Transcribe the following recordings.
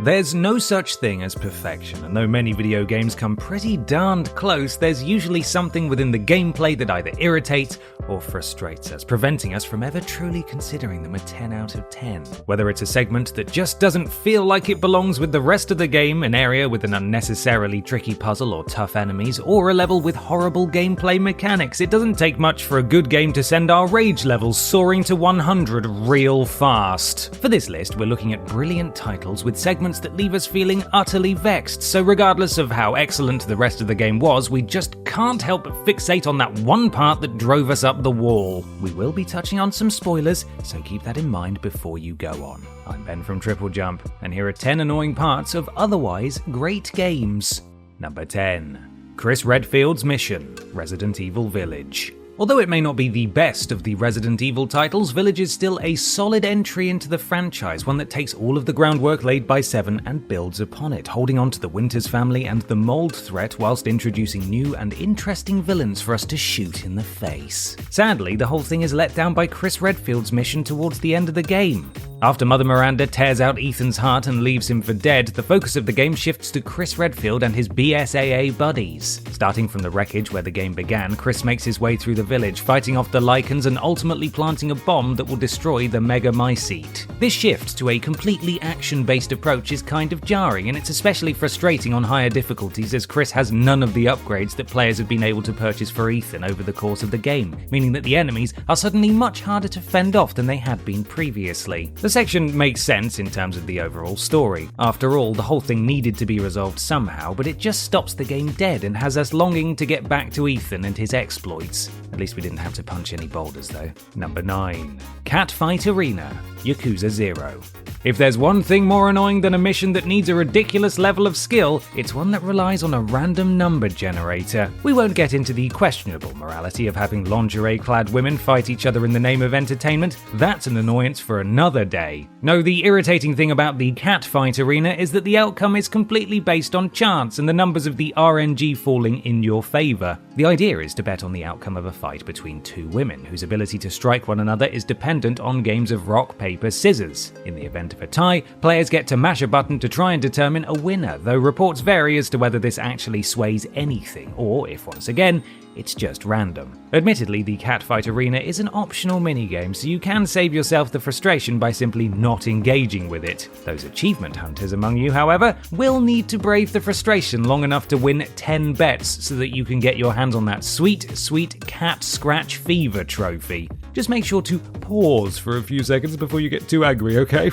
There's no such thing as perfection, and though many video games come pretty darned close, there's usually something within the gameplay that either irritates or frustrates us, preventing us from ever truly considering them a 10 out of 10. Whether it's a segment that just doesn't feel like it belongs with the rest of the game, an area with an unnecessarily tricky puzzle or tough enemies, or a level with horrible gameplay mechanics, it doesn't take much for a good game to send our rage levels soaring to 100 real fast. For this list, we're looking at brilliant titles with segments that leave us feeling utterly vexed, so regardless of how excellent the rest of the game was, we just can't help but fixate on that one part that drove us up the wall. We will be touching on some spoilers, so keep that in mind before you go on. I'm Ben from TripleJump, and here are 10 annoying parts of otherwise great games. Number 10. Chris Redfield's Mission, Resident Evil Village. Although it may not be the best of the Resident Evil titles, Village is still a solid entry into the franchise, one that takes all of the groundwork laid by 7 and builds upon it, holding on to the Winters family and the Mold threat whilst introducing new and interesting villains for us to shoot in the face. Sadly, the whole thing is let down by Chris Redfield's mission towards the end of the game. After Mother Miranda tears out Ethan's heart and leaves him for dead, the focus of the game shifts to Chris Redfield and his BSAA buddies. Starting from the wreckage where the game began, Chris makes his way through the village, fighting off the Lycans and ultimately planting a bomb that will destroy the Mega Mycete. This shift to a completely action-based approach is kind of jarring, and it's especially frustrating on higher difficulties as Chris has none of the upgrades that players have been able to purchase for Ethan over the course of the game, meaning that the enemies are suddenly much harder to fend off than they had been previously. The section makes sense in terms of the overall story. After all, the whole thing needed to be resolved somehow, but it just stops the game dead and has us longing to get back to Ethan and his exploits. At least we didn't have to punch any boulders though. Number 9. Catfight Arena, Yakuza 0. If there's one thing more annoying than a mission that needs a ridiculous level of skill, it's one that relies on a random number generator. We won't get into the questionable morality of having lingerie-clad women fight each other in the name of entertainment. That's an annoyance for another day. No, the irritating thing about the Catfight Arena is that the outcome is completely based on chance and the numbers of the RNG falling in your favour. The idea is to bet on the outcome of a fight between two women whose ability to strike one another is dependent on games of rock, paper, scissors. In the event of a tie, players get to mash a button to try and determine a winner, though reports vary as to whether this actually sways anything, or if once again, it's just random. Admittedly, the Catfight Arena is an optional minigame, so you can save yourself the frustration by simply not engaging with it. Those achievement hunters among you, however, will need to brave the frustration long enough to win 10 bets so that you can get your hands on that sweet, sweet Cat Scratch Fever trophy. Just make sure to pause for a few seconds before you get too angry, okay?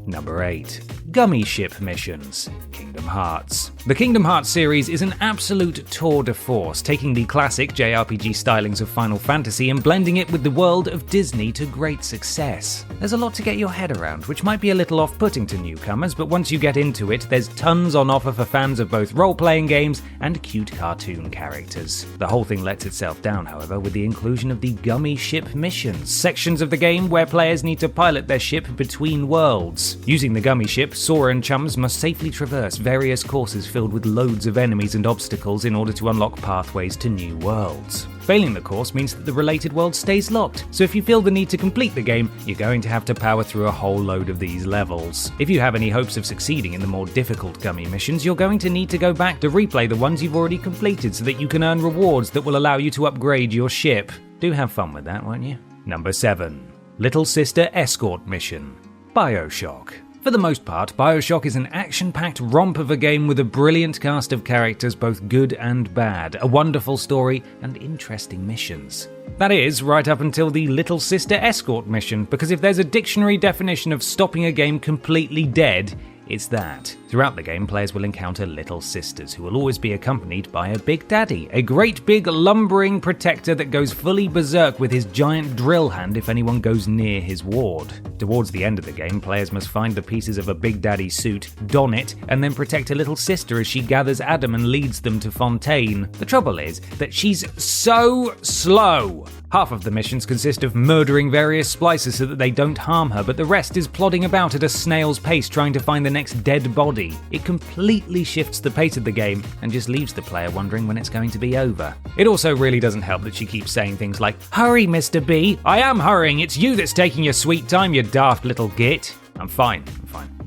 Number 8. Gummy Ship Missions, Kingdom Hearts. The Kingdom Hearts series is an absolute tour de force, taking the classic JRPG stylings of Final Fantasy and blending it with the world of Disney to great success. There's a lot to get your head around, which might be a little off-putting to newcomers, but once you get into it, there's tons on offer for fans of both role-playing games and cute cartoon characters. The whole thing lets itself down, however, with the inclusion of the Gummy Ship Missions, sections of the game where players need to pilot their ship between worlds. Using the Gummy Ship, Sora and chums must safely traverse various courses filled with loads of enemies and obstacles in order to unlock pathways to new worlds. Failing the course means that the related world stays locked, so if you feel the need to complete the game, you're going to have to power through a whole load of these levels. If you have any hopes of succeeding in the more difficult Gummy missions, you're going to need to go back to replay the ones you've already completed so that you can earn rewards that will allow you to upgrade your ship. Do have fun with that, won't you? Number 7. Little Sister Escort Mission, BioShock. For the most part, BioShock is an action-packed romp of a game with a brilliant cast of characters, both good and bad, a wonderful story, and interesting missions. That is, right up until the Little Sister Escort mission, because if there's a dictionary definition of stopping a game completely dead, it's that. Throughout the game, players will encounter little sisters who will always be accompanied by a big daddy, a great big lumbering protector that goes fully berserk with his giant drill hand if anyone goes near his ward. Towards the end of the game, players must find the pieces of a big daddy suit, don it, and then protect a little sister as she gathers Adam and leads them to Fontaine. The trouble is that she's so slow. Half of the missions consist of murdering various splicers so that they don't harm her, but the rest is plodding about at a snail's pace trying to find the next dead body. It completely shifts the pace of the game and just leaves the player wondering when it's going to be over. It also really doesn't help that she keeps saying things like, "Hurry, Mr. B, I am hurrying, it's you that's taking your sweet time, you daft little git." I'm fine.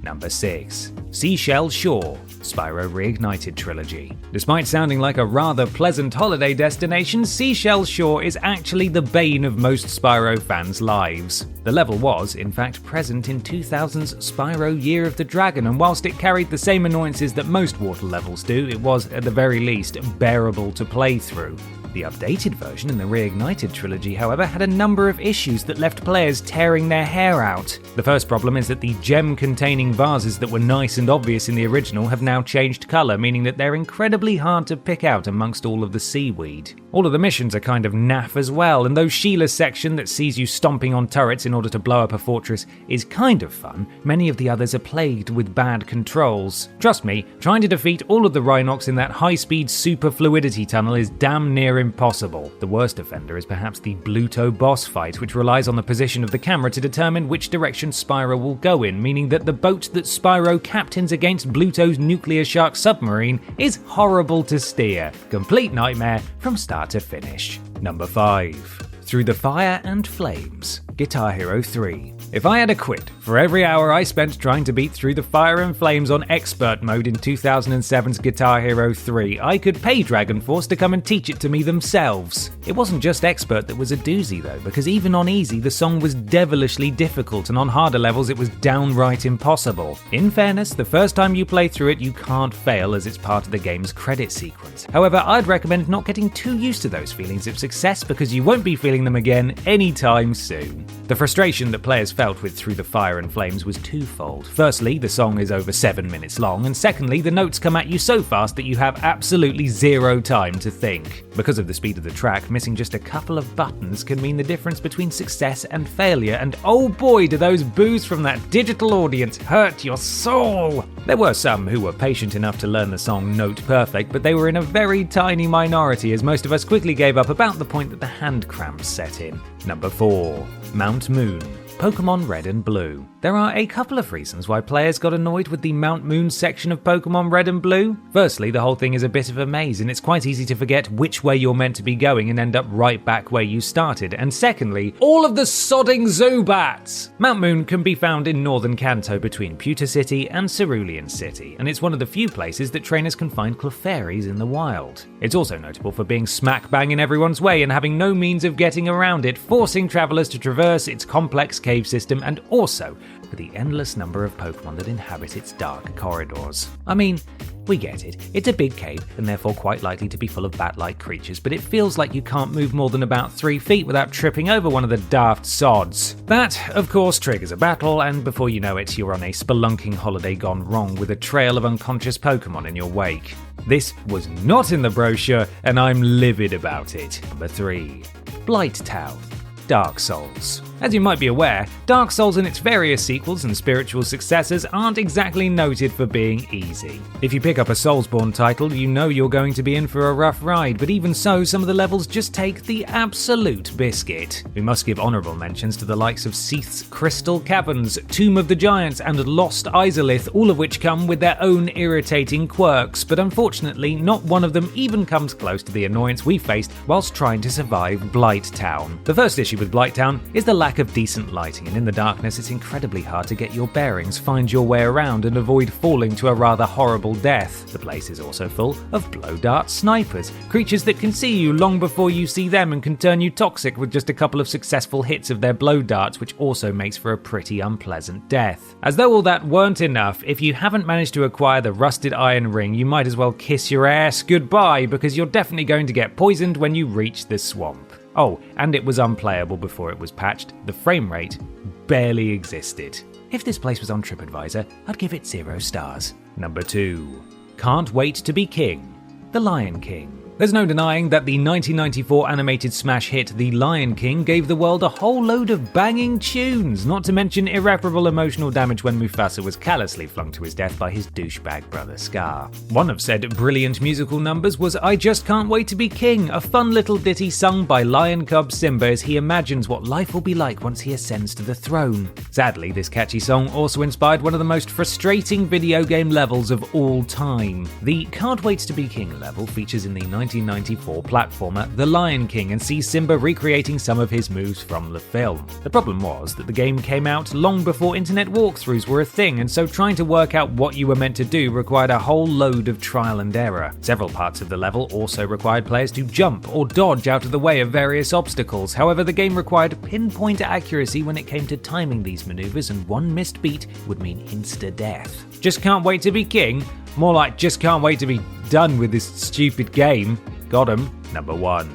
Number 6. Seashell Shore, Spyro Reignited Trilogy. Despite sounding like a rather pleasant holiday destination, Seashell Shore is actually the bane of most Spyro fans' lives. The level was, in fact, present in 2000's Spyro Year of the Dragon, and whilst it carried the same annoyances that most water levels do, it was, at the very least, bearable to play through. The updated version in the Reignited trilogy, however, had a number of issues that left players tearing their hair out. The first problem is that the gem-containing vases that were nice and obvious in the original have now changed colour, meaning that they're incredibly hard to pick out amongst all of the seaweed. All of the missions are kind of naff as well, and though Sheila's section that sees you stomping on turrets in order to blow up a fortress is kind of fun, many of the others are plagued with bad controls. Trust me, trying to defeat all of the Rhinox in that high-speed super fluidity tunnel is damn near impossible. The worst offender is perhaps the Bluto boss fight, which relies on the position of the camera to determine which direction Spyro will go in, meaning that the boat that Spyro captains against Bluto's nuclear shark submarine is horrible to steer. Complete nightmare from start to finish. Number 5. Through the Fire and Flames, Guitar Hero 3. If I had a quid for every hour I spent trying to beat Through the Fire and Flames on Expert Mode in 2007's Guitar Hero 3, I could pay Dragon Force to come and teach it to me themselves. It wasn't just Expert that was a doozy though, because even on Easy the song was devilishly difficult, and on harder levels it was downright impossible. In fairness, the first time you play through it you can't fail as it's part of the game's credit sequence. However, I'd recommend not getting too used to those feelings of success, because you won't be feeling them again anytime soon. The frustration that players felt with Through the Fire and Flames was twofold. Firstly, the song is over 7 minutes long, and secondly, the notes come at you so fast that you have absolutely zero time to think. Because of the speed of the track, missing just a couple of buttons can mean the difference between success and failure, and oh boy do those boos from that digital audience hurt your soul! There were some who were patient enough to learn the song note perfect, but they were in a very tiny minority, as most of us quickly gave up about the point that the hand cramps set in. Number 4. Mount Moon, Pokemon Red and Blue. There are a couple of reasons why players got annoyed with the Mount Moon section of Pokemon Red and Blue. Firstly, the whole thing is a bit of a maze, and it's quite easy to forget which way you're meant to be going and end up right back where you started. And secondly, all of the sodding Zubats! Mount Moon can be found in northern Kanto between Pewter City and Cerulean City, and it's one of the few places that trainers can find Clefairies in the wild. It's also notable for being smack bang in everyone's way and having no means of getting around it, forcing travelers to traverse its complex cave system, and also for the endless number of Pokemon that inhabit its dark corridors. I mean, we get it. It's a big cave and therefore quite likely to be full of bat-like creatures, but it feels like you can't move more than about 3 feet without tripping over one of the daft sods. That, of course, triggers a battle, and before you know it, you're on a spelunking holiday gone wrong with a trail of unconscious Pokemon in your wake. This was not in the brochure, and I'm livid about it. Number 3. Blight Town, Dark Souls. As you might be aware, Dark Souls and its various sequels and spiritual successors aren't exactly noted for being easy. If you pick up a Soulsborne title, you know you're going to be in for a rough ride, but even so, some of the levels just take the absolute biscuit. We must give honourable mentions to the likes of Seath's Crystal Caverns, Tomb of the Giants, and Lost Izalith, all of which come with their own irritating quirks, but unfortunately, not one of them even comes close to the annoyance we faced whilst trying to survive Blight Town. The first issue with Blight Town is the lack of decent lighting, and in the darkness it's incredibly hard to get your bearings, find your way around, and avoid falling to a rather horrible death. The place is also full of blow dart snipers, creatures that can see you long before you see them and can turn you toxic with just a couple of successful hits of their blow darts, which also makes for a pretty unpleasant death. As though all that weren't enough, if you haven't managed to acquire the rusted iron ring, you might as well kiss your ass goodbye, because you're definitely going to get poisoned when you reach the swamp. Oh, and it was unplayable before it was patched. The frame rate barely existed. If this place was on TripAdvisor, I'd give it 0 stars. Number 2. Can't Wait to Be King, The Lion King. There's no denying that the 1994 animated smash hit The Lion King gave the world a whole load of banging tunes, not to mention irreparable emotional damage when Mufasa was callously flung to his death by his douchebag brother Scar. One of said brilliant musical numbers was I Just Can't Wait to Be King, a fun little ditty sung by lion cub Simba as he imagines what life will be like once he ascends to the throne. Sadly, this catchy song also inspired one of the most frustrating video game levels of all time. The Can't Wait to Be King level features in the 1994 platformer The Lion King and sees Simba recreating some of his moves from the film. The problem was that the game came out long before internet walkthroughs were a thing, and so trying to work out what you were meant to do required a whole load of trial and error. Several parts of the level also required players to jump or dodge out of the way of various obstacles. However, the game required pinpoint accuracy when it came to timing these maneuvers, and one missed beat would mean insta-death. Just can't wait to be king? More like just can't wait to be done with this stupid game. Got 'em. Number 1.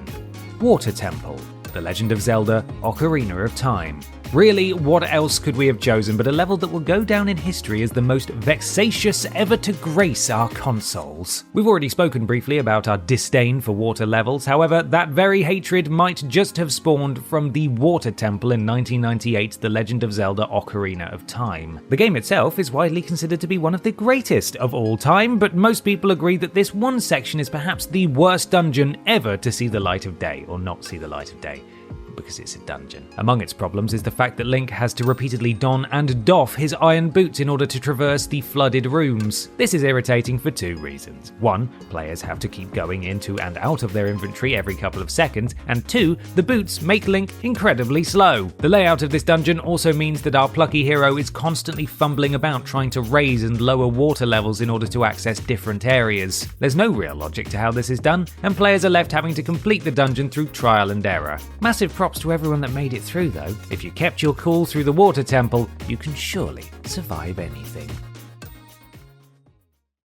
Water Temple, The Legend of Zelda: Ocarina of Time. Really, what else could we have chosen but a level that will go down in history as the most vexatious ever to grace our consoles? We've already spoken briefly about our disdain for water levels, however, that very hatred might just have spawned from the Water Temple in 1998's The Legend of Zelda: Ocarina of Time. The game itself is widely considered to be one of the greatest of all time, but most people agree that this one section is perhaps the worst dungeon ever to see the light of day, or not see the light of day, because it's a dungeon. Among its problems is the fact that Link has to repeatedly don and doff his iron boots in order to traverse the flooded rooms. This is irritating for 2 reasons. 1, players have to keep going into and out of their inventory every couple of seconds, and 2, the boots make Link incredibly slow. The layout of this dungeon also means that our plucky hero is constantly fumbling about trying to raise and lower water levels in order to access different areas. There's no real logic to how this is done, and players are left having to complete the dungeon through trial and error. Massive props to everyone that made it through though. If you kept your cool through the Water Temple, you can surely survive anything.